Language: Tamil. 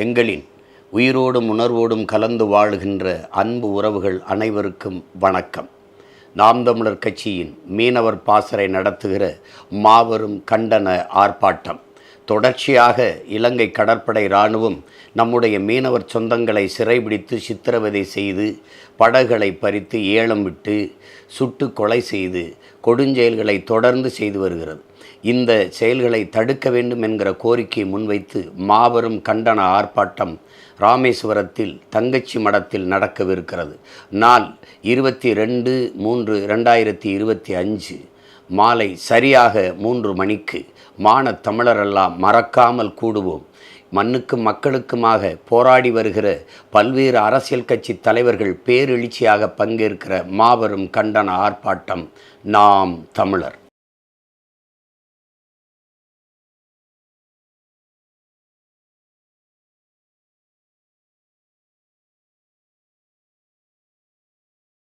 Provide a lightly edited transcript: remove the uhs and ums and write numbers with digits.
எங்களின் உயிரோடும் உணர்வோடும் கலந்து வாழுகின்ற அன்பு உறவுகள் அனைவருக்கும் வணக்கம். நாம் தமிழர் கட்சியின் மீனவர் பாசறை நடத்துகிற மாபெரும் கண்டன ஆர்ப்பாட்டம். தொடர்ச்சியாக இலங்கை கடற்படை இராணுவம் நம்முடைய மீனவர் சொந்தங்களை சிறைபிடித்து சித்திரவதை செய்து படகுகளை பறித்து ஏலம் விட்டு சுட்டு கொலை செய்து கொடுஞ்செயல்களை தொடர்ந்து செய்து வருகிறது. இந்த செயல்களை தடுக்க வேண்டும் என்கிற கோரிக்கையை முன்வைத்து மாபெரும் கண்டன ஆர்ப்பாட்டம் ராமேஸ்வரத்தில் தங்கச்சி மடத்தில் நடக்கவிருக்கிறது. நாள் 22/3/2025 மாலை சரியாக 3 மணிக்கு தமிழரெல்லாம் மறக்காமல் கூடுவோம். மண்ணுக்கும் மக்களுக்குமாக போராடி வருகிற பல்வேறு அரசியல் கட்சி தலைவர்கள் பேரெழுச்சியாக பங்கேற்கிற மாபெரும் கண்டன ஆர்ப்பாட்டம் நாம் தமிழர்.